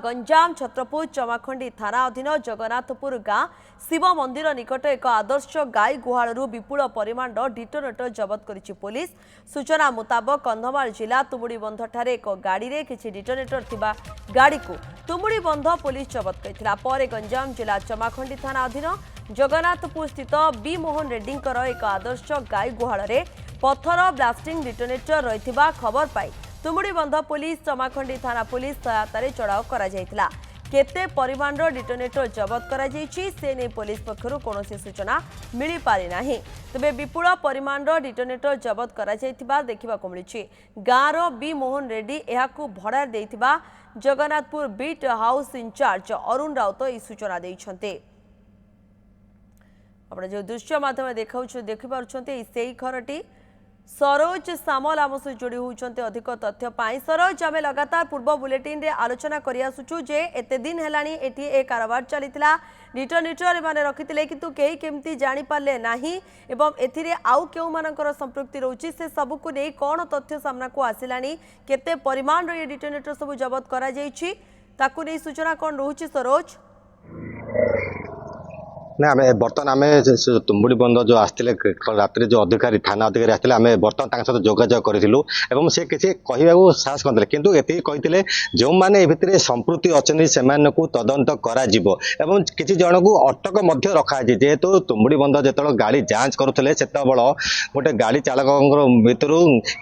गंजाम छत्रपुर चमाखंडी थाना अधीन जगन्नाथपुर गाँ शिव मंदिर निकट एक आदर्श गाई गुहालू विपुल परिमाण डिटोनेटर जबत करिछि पुलिस। सूचना मुताबक कंधमाल जिला तुमुड़ीबंध ठारे एक गाड़ी रे किछि डिटोनेटर थिबा गाड़ी को तुमुड़ीबंध पुलिस जबत करिथिला। पर गंजाम जिला चमाखंडी थाना अधीन जगन्नाथपुर स्थित बी मोहन रेड्डींकर एक आदर्श गाई गुहाल रे पत्थर ब्लास्टिंग डिटोनेटर रहिथिबा खबर पाई तुमुड़ीबंध पुलिस चमाखंडी थाना पुलिस सहायतार चढ़ाऊ करा केते परिमाण डिटोनेटर जबत करा से नहीं पुलिस पक्षरु कौनसी सूचना मिली पारि नाही। तबे विपुल परिमाण डिटोनेटर जबत करा देखा मिली। गाँवर बी मोहन रेड्डी यहाकू भड़ा देइथिबा Jagannathpur beat house in charge Arun Raut यह सूचना देइछन्ते। आपण जो दृश्य माध्यम देखिपारे से घरटी सरोज सामल आम सहित जोड़ी होती अधिक तथ्य पाई। सरोज आम लगातार पूर्व बुलेटिन रे आलोचना कर आसुचु जे एते दिन हेलानी एठी ए कारोबार चलीथिला डिटोनेटर माने रखिथिले किंतु केही केमती जानि पारले नाही एवं एथिरे आउ केउ मानकर संपृक्ति रहउची से सब को नै कोन तथ्य सामना को आसिलानी केते परिमाण रे डिटोनेटर सब जबत करा जायछि ताकू नै सूचना कोन रहउची सरोज? ना आम बर्तमान आम तुम्बुड़ी बंध जो आसते रात जो अधिकारी थाना अधिकारी आसते आम बर्तमान सहित जोगाजोग करूँ से किसी कहू साहस करते किंतु ये कहते जो मैंने भितर संपृक्ति अच्छी से तदंत कर किसी जन को अटक रखाई जेहेतु तुम्बुड़ी बंध जो गाड़ी जांच करुले से गोटे गाड़ी चालक भितर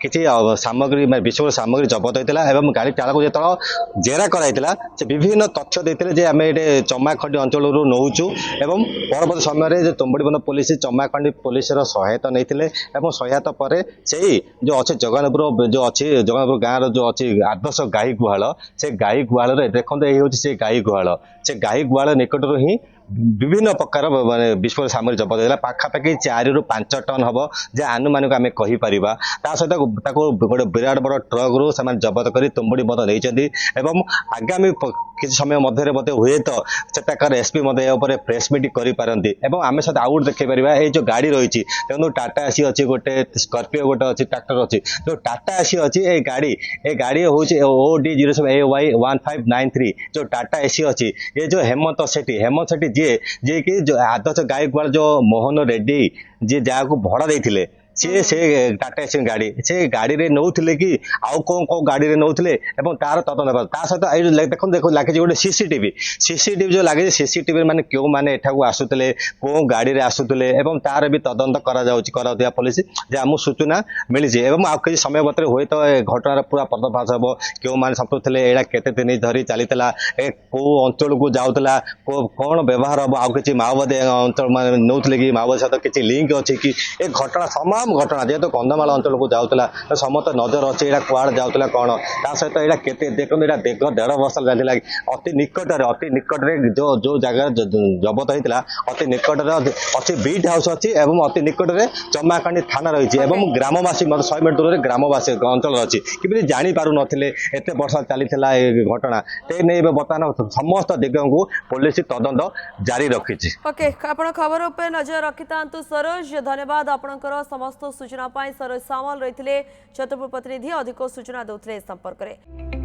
किसी सामग्री विस्फोट सामग्री जबत होता है। गाड़ी चालक जो जेरा कराइला से विभिन्न तथ्य देते आम ये चमाखंडी अंचल नौचु एवं परवर्त समय तुम्बुड़ीबंध पुलिस चमाखंडी पुलिस सहायता नहीं सहायता पर से जो अच्छे जगन्नाथपुर जो अच्छी जगन्नाथपुर गाँव जो अच्छी आदर्श गाई गुहाल से गाई गुहाल देखते ये हूँ गाई गुहाल से गाई गुहाल निकटर ही विभिन्न प्रकार माने विस्फोट सामग्री जबत होता पाखापाखि 4 ରୁ 5 टन हम जे आनुमानिक आम कहीपर सहित गोटे विराट बड़ ट्रक रू से जबत कर तुम्बुड़ीबंध नहीं आगामी किसी समय मध्य हुए तो सेटाकर एसपी प्रेस मीट करपारती आम सहित आउ देखे पार ये जो गाड़ी रही देखो टाटा एसी अच्छी गोटे स्कर्पियो गोटे अच्छी ट्रैक्टर अच्छी जो टाटा एसी अच्छी ये गाड़ी हूँ OD07AY1593 जो टाटा एसी अच्छी ये जो हेमंत सेठी जी कि जो आदर्श गाई गुहाल जो मोहन रेड्डी जी जहाँ को भड़ा देते से टाटा एसी गाड़ी से गाड़ी रे नौथिले कि आउ को गाड़ी रे नौथिले एवं तार तदंत सहित देखो लगे गोटे सीसीटीवी जो लगे सीसीटीवी माने क्यों माने एठाकू आसुतले को गाड़ी रे आसुतले एवं तार भी तदंत करा पुलिस जे आम सूचना मिली एवं आ किसी समय बतर हुए तो घटनार पूरा पर्दाफाश हम क्यों माने संपृक्त थे यहाँ केते दिन धरी चलीला कौ अंचल को जाऊला कौन व्यवहार हम आउ कि माओवादी अंचल मान नौथिले कि माओवादी सहित किसी लिंक अच्छी कि ए घटना तमाम घटना जेहेतु कंधमाल अंचल को जाऊला समस्त नजर अच्छे यहाँ कुआड़ जाऊला कौन ता सहित यहाँ केते देखो यहाँ देख 1.5 वर्ष जाता अति निकट जो जो जगह जबत होता अति निकट अच्छी बीट हाउस अच्छी एवं अति निकट में चमाखंडी थाना रही है ग्रामवासी 100 मीटर दूर ग्रामवासी अंचल अच्छी कि जापार नी एत वर्ष चली घटना ते नहीं बर्तमान समस्त दिग को पुलिस तदंत जारी रखी। ओके आपण खबर उपर नजर रखि था सरोज धन्यवाद आपणकर समस्त सूचना पाई। सरोज सामल रही छत्रपुर प्रतिनिधि अधिक सूचना देते संपर्क में।